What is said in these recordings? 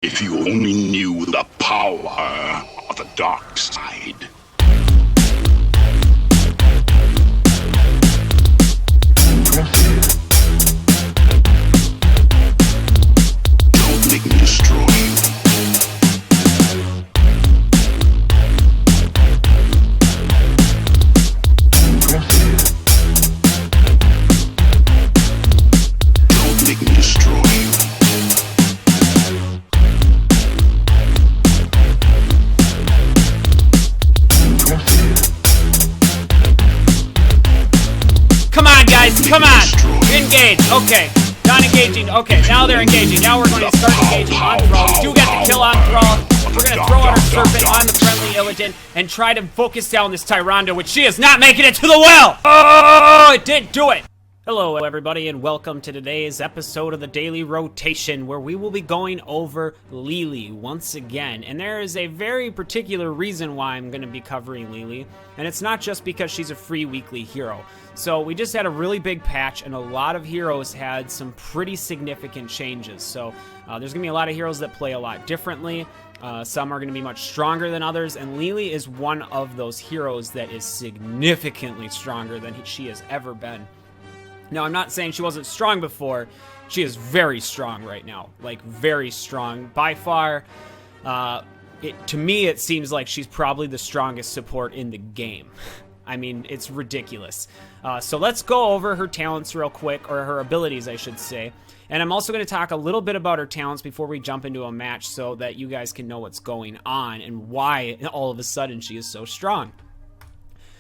If you only knew the power of the dark side. Don't make me destroy you. Don't make me destroy you. Come on, guys, come on! Engage, okay. Not engaging, okay, now they're engaging. Now we're going to start engaging on Thrall. We do get the kill on Thrall. We're going to throw out our Serpent on the friendly Illidan and try to focus down this Tyrande, which she is not making it to the well! Oh, it did do it! Hello, everybody, and welcome to today's episode of the Daily Rotation, where we will be going over Lili once again. And there is a very particular reason why I'm going to be covering Lili, and it's not just because she's a free weekly hero. So we just had a really big patch, and a lot of heroes had some pretty significant changes. So there's going to be a lot of heroes that play a lot differently. Some are going to be much stronger than others, and Lili is one of those heroes that is significantly stronger than she has ever been. Now, I'm not saying she wasn't strong before. She is very strong right now. Like, very strong. By far, to me, it seems like she's probably the strongest support in the game. I mean, it's ridiculous. So let's go over her talents real quick, or her abilities, I should say. And I'm also going to talk a little bit about her talents before we jump into a match so that you guys can know what's going on and why all of a sudden she is so strong.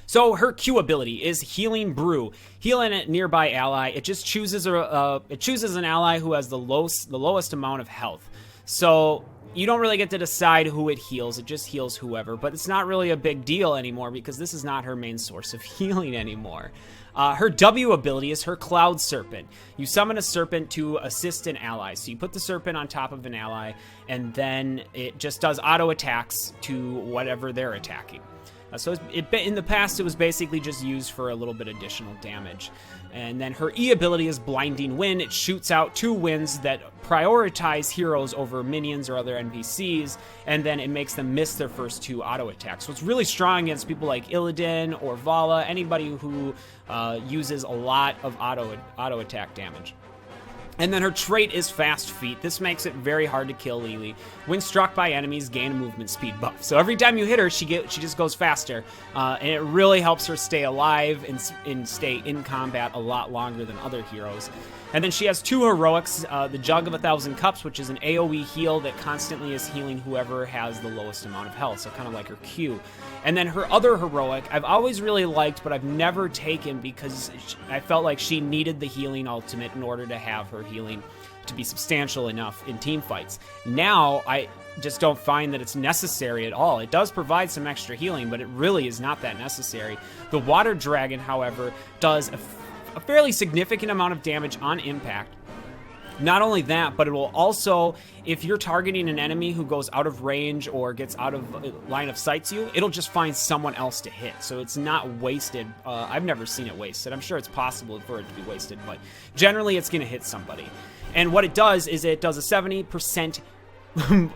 So her Q ability is Healing Brew. Healing a nearby ally. It just chooses an ally who has the lowest amount of health. So you don't really get to decide who it heals. It just heals whoever. But it's not really a big deal anymore because this is not her main source of healing anymore. Her W ability is her Cloud Serpent. You summon a serpent to assist an ally. So you put the serpent on top of an ally, and then it just does auto attacks to whatever they're attacking. So in the past, it was basically just used for a little bit additional damage. And then her E ability is Blinding Wind. It shoots out 2 winds that prioritize heroes over minions or other NPCs, and then it makes them miss their first 2 auto attacks. So it's really strong against people like Illidan or Vala, anybody who uses a lot of auto attack damage. And then her trait is Fast Feet. This makes it very hard to kill Lili. When struck by enemies, gain a movement speed buff. So every time you hit her, she just goes faster. And it really helps her stay alive and stay in combat a lot longer than other heroes. And then she has 2 heroics, the Jug of 1,000 Cups, which is an AoE heal that constantly is healing whoever has the lowest amount of health, so kind of like her Q. And then her other heroic, I've always really liked, but I've never taken because I felt like she needed the healing ultimate in order to have her healing to be substantial enough in team fights. Now, I just don't find that it's necessary at all. It does provide some extra healing, but it really is not that necessary. The Water Dragon, however, does a fairly significant amount of damage on impact. Not only that, but it will also, if you're targeting an enemy who goes out of range or gets out of line of sight to you, it'll just find someone else to hit. So it's not wasted. I've never seen it wasted. I'm sure it's possible for it to be wasted, but generally it's going to hit somebody. And what it does is it does a 70%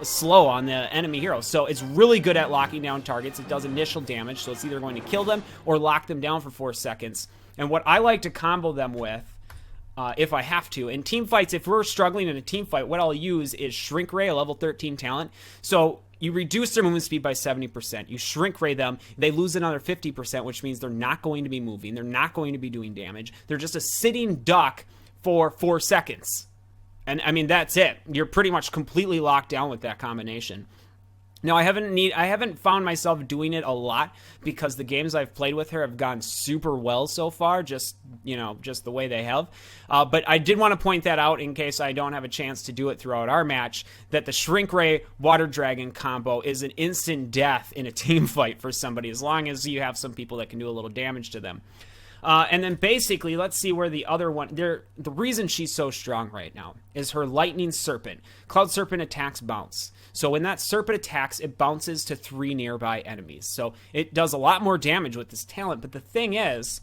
slow on the enemy hero. So it's really good at locking down targets. It does initial damage, so it's either going to kill them or lock them down for 4 seconds. And what I like to combo them with, if I have to, in team fights, if we're struggling in a team fight, what I'll use is Shrink Ray, a level 13 talent. So you reduce their movement speed by 70%. You Shrink Ray them, they lose another 50%, which means they're not going to be moving. They're not going to be doing damage. They're just a sitting duck for 4 seconds. And I mean, that's it. You're pretty much completely locked down with that combination. Now, I haven't found myself doing it a lot because the games I've played with her have gone super well so far, just the way they have. But I did want to point that out in case I don't have a chance to do it throughout our match, that the Shrink Ray Water Dragon combo is an instant death in a team fight for somebody, as long as you have some people that can do a little damage to them. And then basically, let's see where the other one, the reason she's so strong right now is her Lightning Serpent. Cloud Serpent attacks bounce. So when that serpent attacks, it bounces to 3 nearby enemies. So it does a lot more damage with this talent. But the thing is,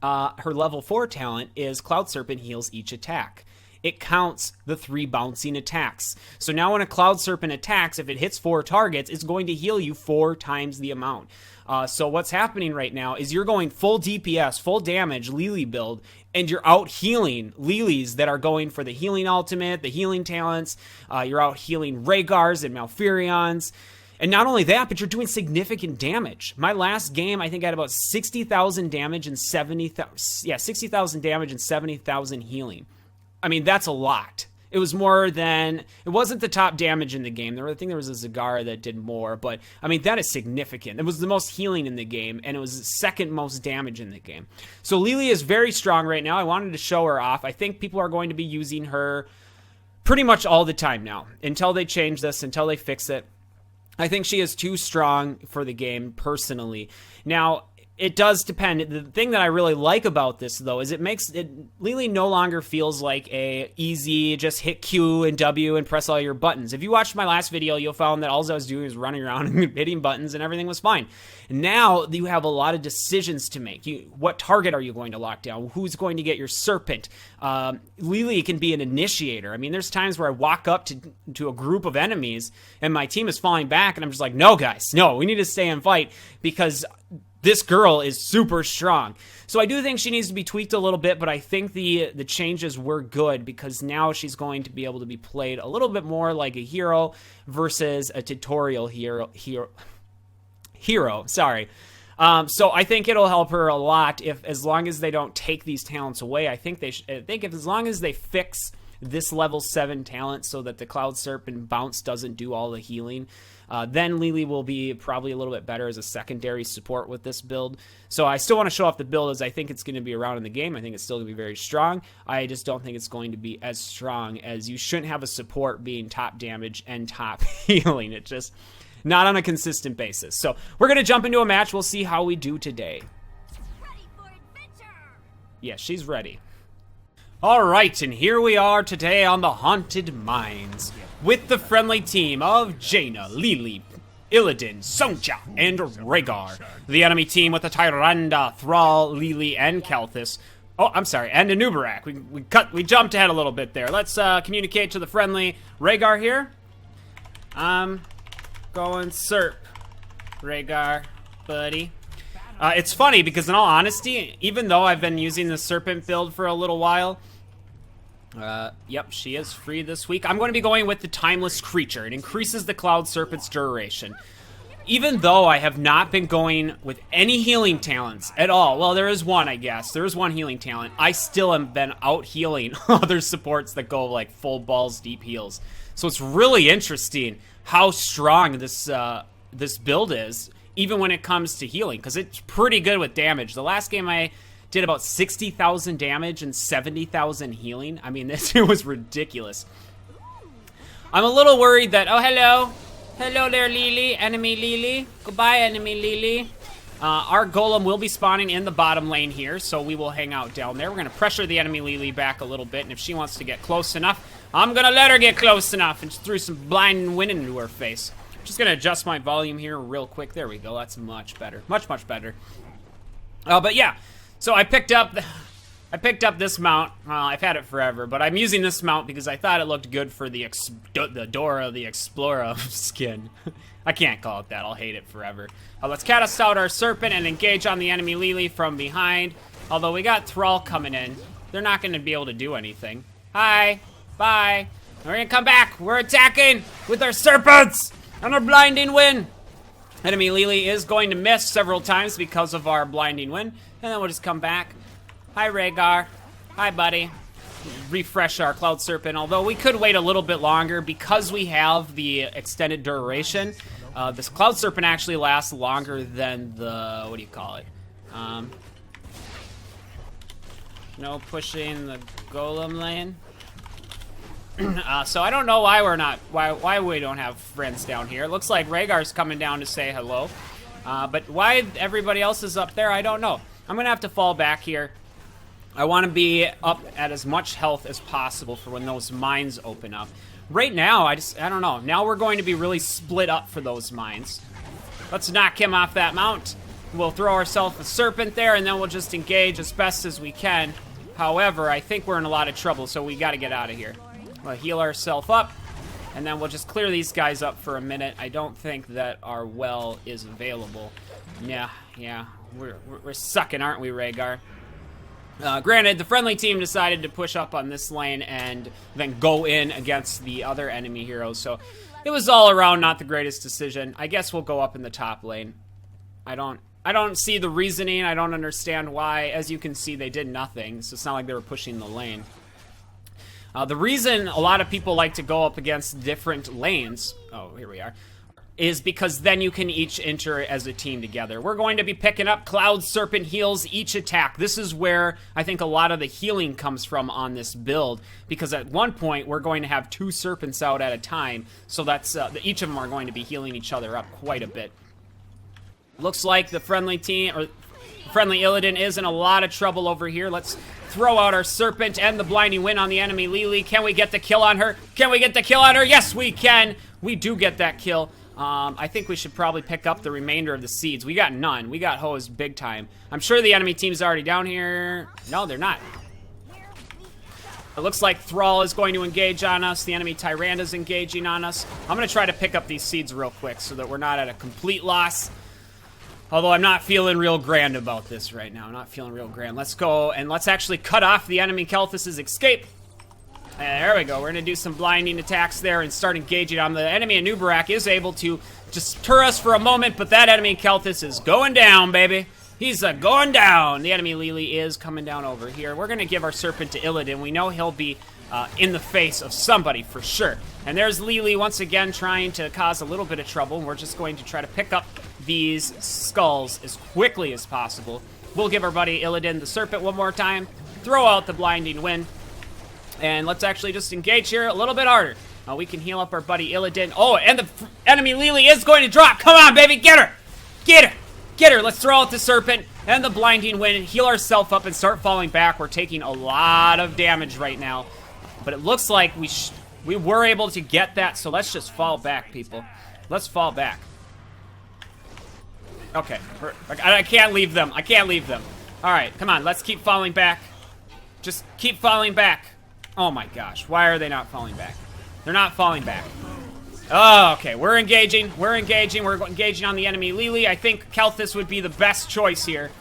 her level 4 talent is Cloud Serpent heals each attack. it counts the 3 bouncing attacks. So now when a Cloud Serpent attacks, if it hits 4 targets, it's going to heal you 4 times the amount. So what's happening right now is you're going full DPS, full damage, Lily build, and you're out healing Lilies that are going for the healing ultimate, the healing talents. You're out healing Rhaegars and Malfurions. And not only that, but you're doing significant damage. My last game, I think I had about 60,000 damage and 60,000 damage and 70,000 healing. I mean, that's a lot. It was more than, it wasn't the top damage in the game. I think there was a Zagara that did more, but I mean, that is significant. It was the most healing in the game, and it was the second most damage in the game. So Lily is very strong right now. I wanted to show her off. I think people are going to be using her pretty much all the time now, until they change this, until they fix it. I think she is too strong for the game, personally. Now, it does depend. The thing that I really like about this, though, is it makes it, Lily no longer feels like a easy, just hit Q and W and press all your buttons. If you watched my last video, you'll find that all I was doing was running around and hitting buttons and everything was fine. Now, you have a lot of decisions to make. What target are you going to lock down? Who's going to get your serpent? Lily can be an initiator. I mean, there's times where I walk up to a group of enemies and my team is falling back and I'm just like, no, guys, no, we need to stay and fight because this girl is super strong. So I do think she needs to be tweaked a little bit, but I think the changes were good because now she's going to be able to be played a little bit more like a hero versus a tutorial hero. Sorry. So I think it'll help her a lot as long as they don't take these talents away. I think as long as they fix this level 7 talent so that the Cloud Serpent bounce doesn't do all the healing, then Lily will be probably a little bit better as a secondary support with this build. So I still want to show off the build as I think it's going to be around in the game. I think it's still going to be very strong. I just don't think it's going to be as strong as you shouldn't have a support being top damage and top healing. It just not on a consistent basis. So we're going to jump into a match. We'll see how we do today. Ready for adventure. Yeah, she's ready. All right, and here we are today on the Haunted Mines with the friendly team of Jaina, Lily, Illidan, Sonja, and Rhaegar. The enemy team with the Tyrande, Thrall, Lily, and Kalthus. Oh, I'm sorry, and Anubarak. We jumped ahead a little bit there. Let's communicate to the friendly Rhaegar here. I'm going Serp, Rhaegar, buddy. It's funny because in all honesty, even though I've been using the Serpent build for a little while, yep, she is free this week. I'm going to be going with the Timeless Creature. It increases the Cloud Serpent's duration. Even though I have not been going with any healing talents at all, well, there is one, I guess. There is one healing talent. I still have been out healing other supports that go like full balls deep heals. So it's really interesting how strong this build is, even when it comes to healing, because it's pretty good with damage. The last game I did about 60,000 damage and 70,000 healing. I mean, it was ridiculous. I'm a little worried that, oh, hello. Hello there, Lily. Enemy Lily. Goodbye, enemy Lily. Our Golem will be spawning in the bottom lane here, so we will hang out down there. We're going to pressure the enemy Lily back a little bit, and if she wants to get close enough, I'm going to let her get close enough, and just threw some blinding wind into her face. Just going to adjust my volume here real quick. There we go. That's much better. Much, much better. But yeah, so I picked up this mount. I've had it forever, but I'm using this mount because I thought it looked good for the Dora the Explorer skin. I can't call it that. I'll hate it forever. Let's cast out our Serpent and engage on the enemy Lily from behind. Although we got Thrall coming in. They're not going to be able to do anything. Hi. Bye. We're going to come back. We're attacking with our Serpents and our blinding wind. Enemy Lily is going to miss several times because of our blinding wind. And then we'll just come back. Hi, Rhaegar. Hi, buddy. Refresh our Cloud Serpent, although we could wait a little bit longer because we have the extended duration. This Cloud Serpent actually lasts longer than the, what do you call it? No pushing the Golem lane. So I don't know why why we don't have friends down here. It looks like Rhaegar's coming down to say hello. But why everybody else is up there, I don't know. I'm gonna have to fall back here. I want to be up at as much health as possible for when those mines open up. Right now, I don't know. Now we're going to be really split up for those mines. Let's knock him off that mount. We'll throw ourselves a Serpent there, and then we'll just engage as best as we can. However, I think we're in a lot of trouble, so we got to get out of here. We'll heal ourselves up, and then we'll just clear these guys up for a minute. I don't think that our well is available. Yeah. We're sucking, aren't we, Rhaegar? Granted, the friendly team decided to push up on this lane and then go in against the other enemy heroes, so it was all around not the greatest decision. I guess we'll go up in the top lane. I don't see the reasoning. I don't understand why. As you can see, they did nothing, so it's not like they were pushing the lane. The reason a lot of people like to go up against different lanes, oh, here we are, is because then you can each enter as a team together. We're going to be picking up Cloud Serpent heals each attack. This is where I think a lot of the healing comes from on this build, because at one point we're going to have 2 serpents out at a time, so that's each of them are going to be healing each other up quite a bit. Looks like the friendly team, or friendly Illidan, is in a lot of trouble over here. Let's throw out our serpent and the blinding wind on the enemy Lily. Can we get the kill on her? Can we get the kill on her? Yes, we can. We do get that kill. I think we should probably pick up the remainder of the seeds. We got none. We got hosed big time. I'm sure the enemy team's already down here. No, they're not. It looks like Thrall is going to engage on us. The enemy Tyranda's engaging on us. I'm going to try to pick up these seeds real quick so that we're not at a complete loss. Although I'm not feeling real grand about this right now. I'm not feeling real grand. Let's go and let's actually cut off the enemy Kelthus' escape. And there we go. We're going to do some blinding attacks there and start engaging on the enemy. And Nubarak is able to just deter us for a moment, but that enemy Kelthus is going down, baby. He's going down. The enemy Lily is coming down over here. We're going to give our serpent to Illidan. We know he'll be in the face of somebody for sure. And there's Lily once again trying to cause a little bit of trouble. We're just going to try to pick up these skulls as quickly as possible. We'll give our buddy Illidan the serpent one more time. Throw out the blinding wind. And let's actually just engage here a little bit harder. We can heal up our buddy Illidan. Oh, and the enemy Lily is going to drop. Come on, baby. Get her. Get her. Get her. Let's throw out the serpent and the blinding wind, heal ourselves up, and start falling back. We're taking a lot of damage right now. But it looks like we were able to get that, so let's just fall back, people. Let's fall back. Okay. I can't leave them. I can't leave them. All right, come on. Let's keep falling back. Just keep falling back. Oh, my gosh. Why are they not falling back? They're not falling back. Oh, okay. We're engaging. We're engaging. We're engaging on the enemy Lily. I think Kelthus would be the best choice here.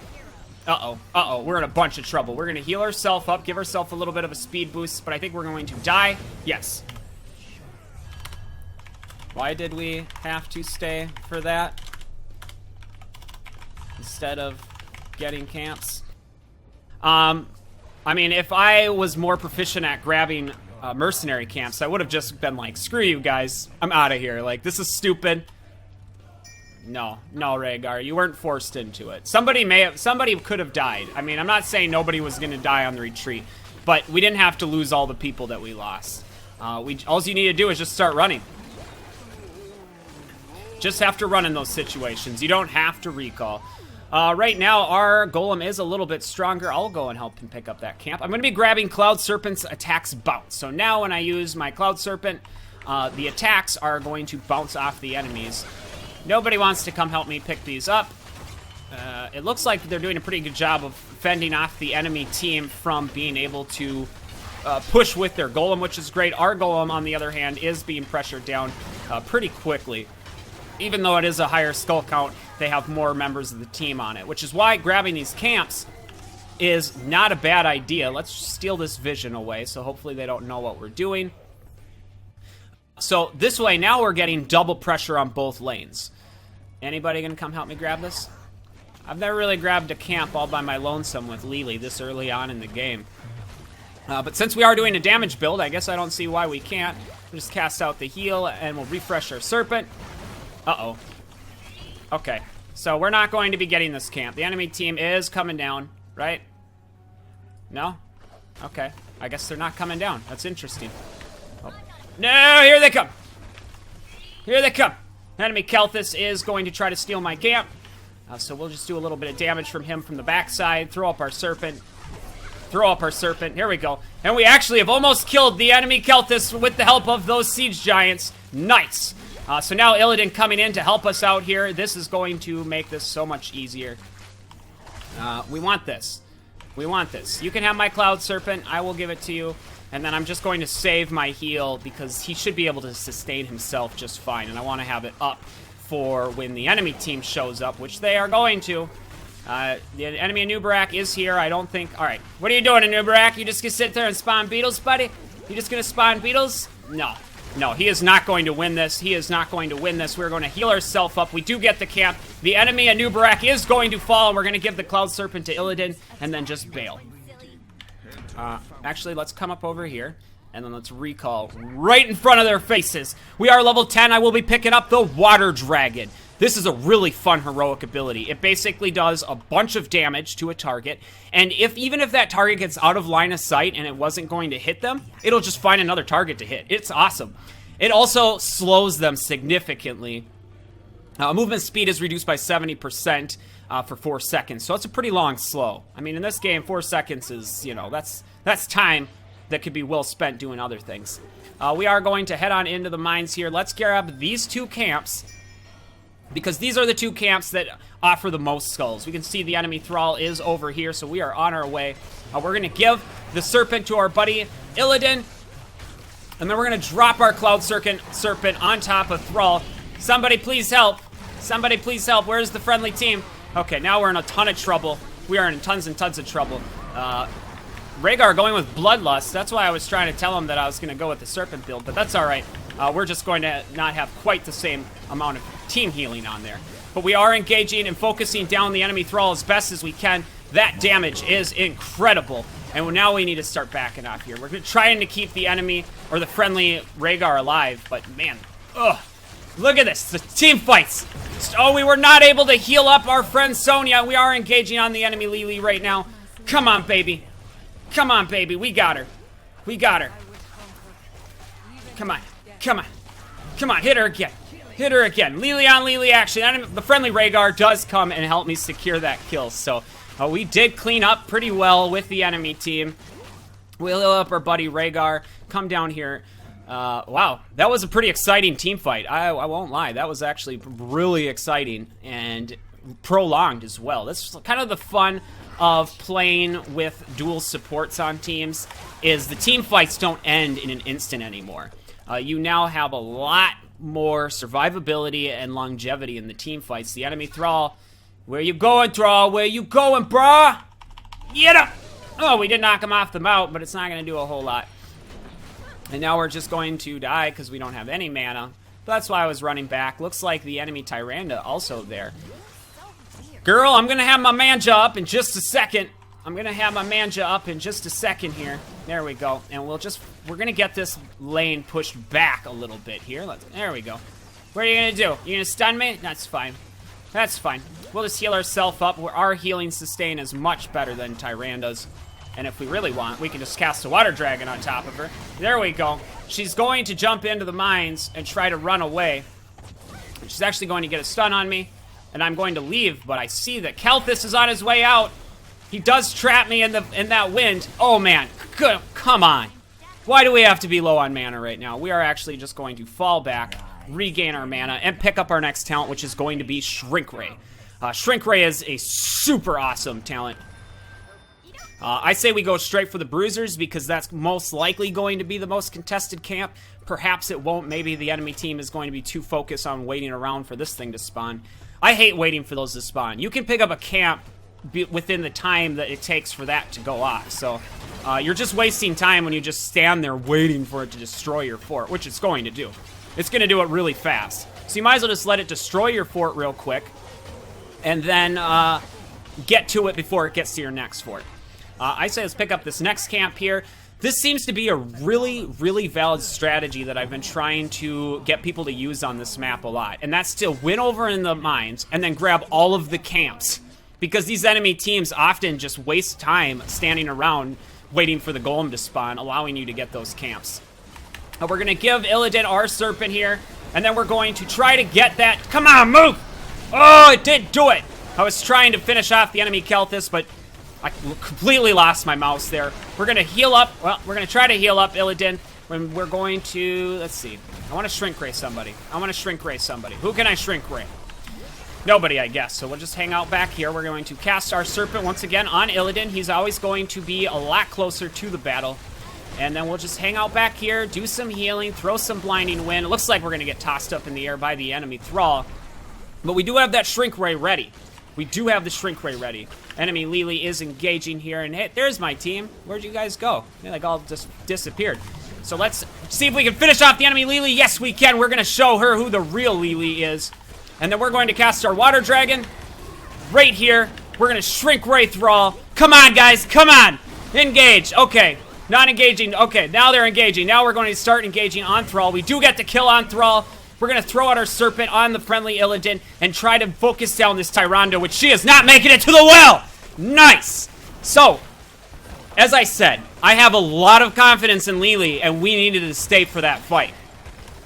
Uh-oh. Uh-oh. We're in a bunch of trouble. We're going to heal ourselves up, give ourselves a little bit of a speed boost, but I think we're going to die. Yes. Why did we have to stay for that instead of getting camps? I mean, if I was more proficient at grabbing mercenary camps, I would have just been like, screw you guys, I'm out of here. Like, this is stupid. No, Rhaegar, you weren't forced into it. Somebody could have died. I mean, I'm not saying nobody was going to die on the retreat, but we didn't have to lose all the people that we lost. All you need to do is just start running. Just have to run in those situations. You don't have to recall. Right now, our Golem is a little bit stronger. I'll go and help him pick up that camp. I'm going to be grabbing Cloud Serpent's attacks bounce. So now when I use my Cloud Serpent, the attacks are going to bounce off the enemies. Nobody wants to come help me pick these up. It looks like they're doing a pretty good job of fending off the enemy team from being able to push with their Golem, which is great. Our Golem, on the other hand, is being pressured down pretty quickly. Even though it is a higher skull count, they have more members of the team on it, which is why grabbing these camps is not a bad idea. Let's steal this vision away, so hopefully they don't know what we're doing. So this way, now we're getting double pressure on both lanes. Anybody gonna come help me grab this? I've never really grabbed a camp all by my lonesome with Lily this early on in the game. But since we are doing a damage build, I guess I don't see why we can't. We'll just cast out the heal, and we'll refresh our Serpent. Uh-oh. Okay, so we're not going to be getting this camp. The enemy team is coming down, right? No? Okay, I guess they're not coming down. That's interesting. Oh. No, here they come! Here they come! Enemy Kelthus is going to try to steal my camp. So we'll just do a little bit of damage from him from the backside. Throw up our Serpent. Throw up our Serpent. Here we go. And we actually have almost killed the enemy Kelthus with the help of those siege giants. Nice! So now Illidan coming in to help us out here. This is going to make this so much easier. We want this. We want this. You can have my Cloud Serpent. I will give it to you. And then I'm just going to save my heal because he should be able to sustain himself just fine. And I want to have it up for when the enemy team shows up, which they are going to. The enemy Anubarak is here. I don't think... All right. What are you doing, Anubarak? You just gonna sit there and spawn beetles, buddy? You just gonna spawn beetles? No. No, he is not going to win this. He is not going to win this. We're going to heal ourselves up. We do get the camp. The enemy Anubarak is going to fall, and we're going to give the Cloud Serpent to Illidan and then just bail. Actually, let's come up over here, and then let's recall right in front of their faces. We are level 10. I will be picking up the Water Dragon. This is a really fun heroic ability. It basically does a bunch of damage to a target, and even if that target gets out of line of sight and it wasn't going to hit them, it'll just find another target to hit. It's awesome. It also slows them significantly. Movement speed is reduced by 70% for 4 seconds, so it's a pretty long slow. I mean, in this game, 4 seconds is, you know, that's time that could be well spent doing other things. We are going to head on into the mines here. Let's grab these 2 camps, because these are the 2 camps that offer the most skulls. We can see the enemy Thrall is over here, so we are on our way. We're going to give the Serpent to our buddy Illidan, and then we're going to drop our Cloud Serpent on top of Thrall. Somebody please help. Somebody please help. Where's the friendly team? Okay, now we're in a ton of trouble. We are in tons and tons of trouble. Rhaegar going with Bloodlust. That's why I was trying to tell him that I was going to go with the Serpent build, but that's all right. We're just going to not have quite the same amount of team healing on there. But we are engaging and focusing down the enemy Thrall as best as we can. That damage is incredible. And now we need to start backing off here. We're trying to keep the enemy, or the friendly Rhaegar alive, but man, ugh. Look at this, the team fights. Oh, we were not able to heal up our friend Sonya. We are engaging on the enemy Lily right now. Come on, baby. Come on, baby, we got her. We got her. Come on, come on. Come on, hit her again. Hit her again. Lily on Lily action. The friendly Rhaegar does come and help me secure that kill. So we did clean up pretty well with the enemy team. We'll heal up our buddy Rhaegar. Come down here. Wow, that was a pretty exciting team fight. I won't lie. That was actually really exciting and prolonged as well. That's kind of the fun of playing with dual supports on teams, is the team fights don't end in an instant anymore. You now have a lot more survivability and longevity in the team fights. The enemy Thrall, where you going, Thrall? Where you going, brah? Get him! Oh, we did knock him off the mount, but it's not going to do a whole lot. And now we're just going to die because we don't have any mana. But that's why I was running back. Looks like the enemy Tyrande also there. Girl, I'm going to have my manja up in just a second. I'm going to have my manja up in just a second here. There we go. And we're going to get this lane pushed back a little bit here. There we go. What are you going to do? You going to stun me? That's fine. That's fine. We'll just heal ourselves up. Our healing sustain is much better than Tyranda's. And if we really want, we can just cast a Water Dragon on top of her. There we go. She's going to jump into the mines and try to run away. She's actually going to get a stun on me, and I'm going to leave, but I see that Kelthus is on his way out. He does trap me in that wind. Oh, man. Come on. Why do we have to be low on mana right now? We are actually just going to fall back, regain our mana, and pick up our next talent, which is going to be Shrink Ray. Shrink Ray is a super awesome talent. I say we go straight for the Bruisers because that's most likely going to be the most contested camp. Perhaps it won't. Maybe the enemy team is going to be too focused on waiting around for this thing to spawn. I hate waiting for those to spawn. You can pick up a camp within the time that it takes for that to go off. So you're just wasting time when you just stand there waiting for it to destroy your fort, which it's going to do. It's going to do it really fast. So you might as well just let it destroy your fort real quick and then get to it before it gets to your next fort. I say let's pick up this next camp here. This seems to be a really, really valid strategy that I've been trying to get people to use on this map a lot. And that's to win over in the mines and then grab all of the camps. Because these enemy teams often just waste time standing around waiting for the Golem to spawn, allowing you to get those camps. We're going to give Illidan our Serpent here. And then we're going to try to get that. Come on, move! Oh, it did do it! I was trying to finish off the enemy Kelthus, but I completely lost my mouse there. We're going to heal up. Well, we're going to try to heal up Illidan. When we're going to, let's see. I want to Shrink Ray somebody. I want to Shrink Ray somebody. Who can I Shrink Ray? Nobody, I guess. So we'll just hang out back here. We're going to cast our Serpent once again on Illidan. He's always going to be a lot closer to the battle. And then we'll just hang out back here, do some healing, throw some Blinding Wind. It looks like we're going to get tossed up in the air by the enemy Thrall. But we do have that Shrink Ray ready. We do have the Shrink Ray ready. Enemy Lily is engaging here. And hey, there's my team. Where'd you guys go? They like all just disappeared. So let's see if we can finish off the enemy Lily. Yes, we can. We're going to show her who the real Lily is. And then we're going to cast our Water Dragon right here. We're going to Shrink Ray Thrall. Come on, guys. Come on. Engage. Okay. Not engaging. Okay, now they're engaging. Now we're going to start engaging on Thrall. We do get the kill on Thrall. We're going to throw out our Serpent on the friendly Illidan and try to focus down this Tyrande, which she is not making it to the well. Nice. So, as I said, I have a lot of confidence in Lily, and we needed to stay for that fight.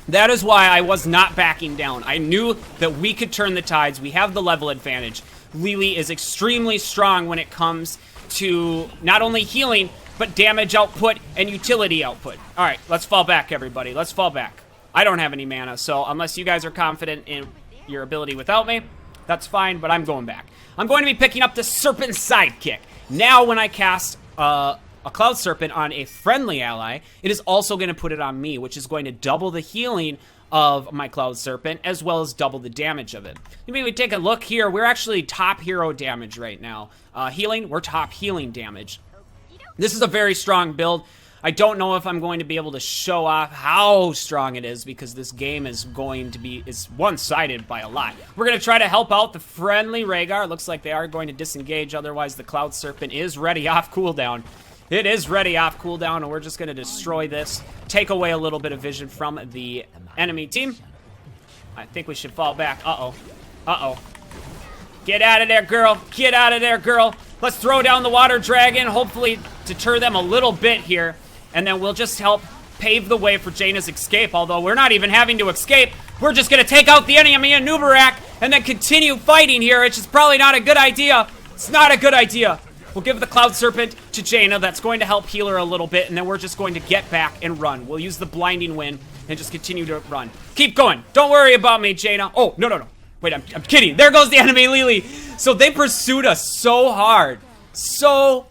That is why I was not backing down. I knew that we could turn the tides. We have the level advantage. Lily is extremely strong when it comes to not only healing, but damage output and utility output. All right, let's fall back, everybody. Let's fall back. I don't have any mana, so unless you guys are confident in your ability without me, that's fine, but I'm going back. I'm going to be picking up the Serpent Sidekick. Now, when I cast a Cloud Serpent on a friendly ally, it is also going to put it on me, which is going to double the healing of my Cloud Serpent, as well as double the damage of it. Maybe we take a look here. We're actually top hero damage right now. Healing, we're top healing damage. This is a very strong build. I don't know if I'm going to be able to show off how strong it is because this game is going to be, it's one-sided by a lot. We're going to try to help out the friendly Rhaegar. It looks like they are going to disengage, otherwise the Cloud Serpent is ready off cooldown. It is ready off cooldown, and we're just going to destroy this, take away a little bit of vision from the enemy team. I think we should fall back. Uh-oh. Uh-oh. Get out of there, girl. Get out of there, girl. Let's throw down the Water Dragon, hopefully deter them a little bit here. And then we'll just help pave the way for Jaina's escape. Although we're not even having to escape. We're just going to take out the enemy in Nubarak and then continue fighting here, which is probably not a good idea. It's not a good idea. We'll give the Cloud Serpent to Jaina. That's going to help heal her a little bit. And then we're just going to get back and run. We'll use the Blinding Wind and just continue to run. Keep going. Don't worry about me, Jaina. Oh, no, no, no. Wait, I'm kidding. There goes the enemy Lily. So they pursued us so hard. So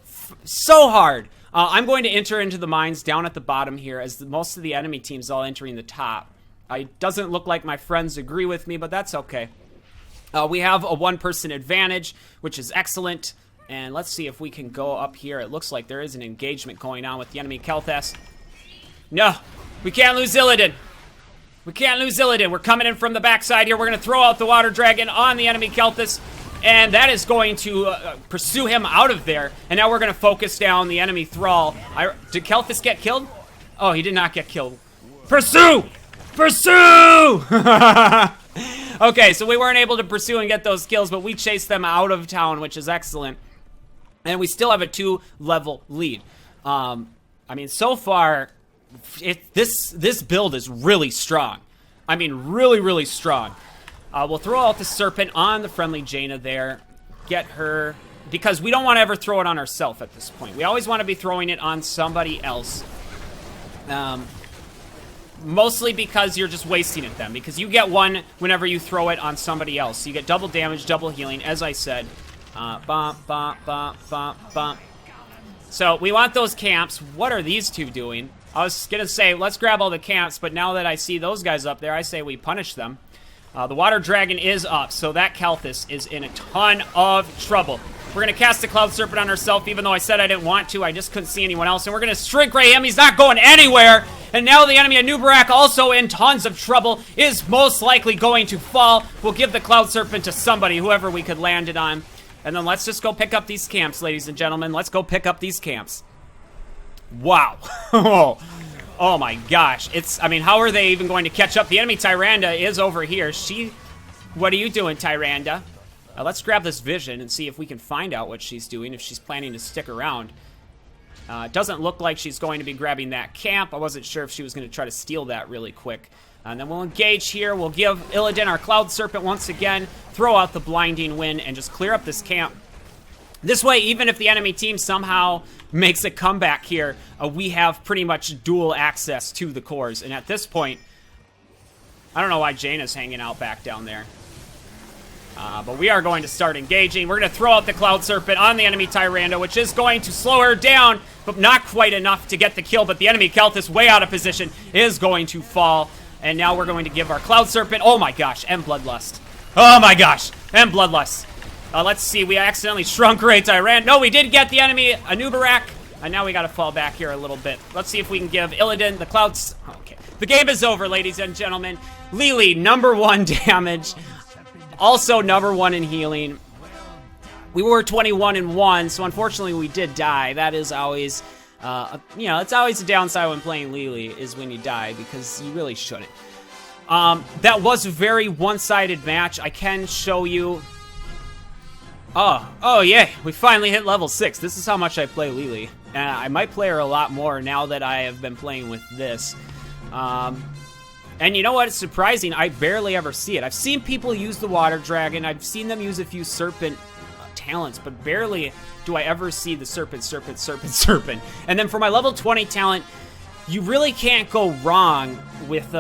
hard. I'm going to enter into the mines down at the bottom here as most of the enemy team's all entering the top. It doesn't look like my friends agree with me, but that's okay. We have a one-person advantage, which is excellent. And let's see if we can go up here. It looks like there is an engagement going on with the enemy Kel'Thas. No, we can't lose Illidan. We can't lose Illidan. We're coming in from the backside here. We're going to throw out the Water Dragon on the enemy Kel'Thas. And that is going to pursue him out of there. And now we're going to focus down the enemy Thrall. Did Kel'Thas get killed? Oh, he did not get killed. Pursue! Pursue! Okay, so we weren't able to pursue and get those kills, but we chased them out of town, which is excellent. And we still have a 2-level lead. I mean, so far, this build is really strong. I mean, really, really strong. We'll throw out the Serpent on the friendly Jaina there. Get her, because we don't want to ever throw it on ourselves at this point. We always want to be throwing it on somebody else. Mostly because you're just wasting it then. Because you get one whenever you throw it on somebody else. You get double damage, double healing, as I said. Bump, bump, bump, bump, bump. So we want those camps. What are these two doing? I was going to say, let's grab all the camps, but now that I see those guys up there, I say we punish them. The Water Dragon is up, so that Kel'Thas is in a ton of trouble. We're going to cast the Cloud Serpent on herself, even though I said I didn't want to. I just couldn't see anyone else, and we're going to Shrink Ray him. He's not going anywhere. And now the enemy of Nubarak, also in tons of trouble, is most likely going to fall. We'll give the Cloud Serpent to somebody, whoever we could land it on. And then let's just go pick up these camps, ladies and gentlemen. Let's go pick up these camps. Wow. Oh my gosh. I mean, how are they even going to catch up? The enemy Tyrande is over here. What are you doing, Tyrande? Let's grab this vision and see if we can find out what she's doing, if she's planning to stick around. It doesn't look like she's going to be grabbing that camp. I wasn't sure if she was going to try to steal that really quick. And then we'll engage here. We'll give Illidan our Cloud Serpent once again, throw out the Blinding Wind, and just clear up this camp. This way, even if the enemy team somehow makes a comeback here, we have pretty much dual access to the cores. And at this point, I don't know why Jaina's hanging out back down there. But we are going to start engaging. We're going to throw out the Cloud Serpent on the enemy Tyrande, which is going to slow her down, but not quite enough to get the kill. But the enemy Kelthus, way out of position, is going to fall. And now we're going to give our Cloud Serpent, oh my gosh, and Bloodlust. Oh my gosh, and Bloodlust. Let's see, we accidentally shrunk Ray Tyrande. No, we did get the enemy Anubarak. And now we got to fall back here a little bit. Let's see if we can give Illidan the Clouds. Okay, the game is over, ladies and gentlemen. Lily, #1 damage. Also #1 in healing. We were 21-1, so unfortunately we did die. That is always, it's always a downside when playing Lily, is when you die, because you really shouldn't. That was a very one-sided match. I can show you. Oh yeah, we finally hit level 6. This is how much I play Lily. And I might play her a lot more now that I have been playing with this. And you know what? It's surprising. I barely ever see it. I've seen people use the Water Dragon. I've seen them use a few Serpent talents, but barely do I ever see the Serpent. And then for my level 20 talent, you really can't go wrong with...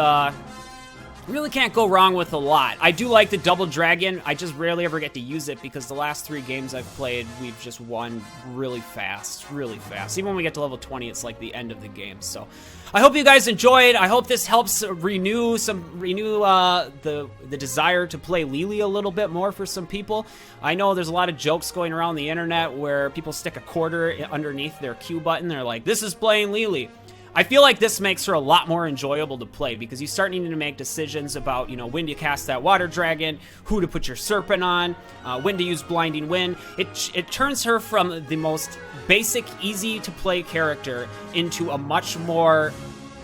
really can't go wrong with a lot. I do like the Double Dragon. I just rarely ever get to use it because the last 3 games I've played, we've just won really fast. Even when we get to level 20, it's like the end of the game. So I hope you guys enjoyed. I hope this helps renew the desire to play Lily a little bit more for some people. I know there's a lot of jokes going around the internet where people stick a quarter underneath their Q button. They're like, this is playing Lily. I feel like this makes her a lot more enjoyable to play because you start needing to make decisions about, when to cast that Water Dragon, who to put your Serpent on, when to use Blinding Wind. It turns her from the most basic, easy-to-play character into a much more,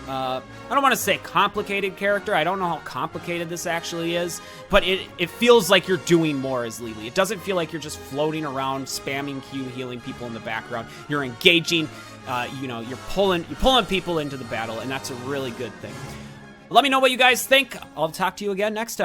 I don't want to say complicated character. I don't know how complicated this actually is, but it feels like you're doing more as Lily. It doesn't feel like you're just floating around, spamming Q, healing people in the background. You're engaging. You're pulling people into the battle, and that's a really good thing. Let me know what you guys think. I'll talk to you again next time.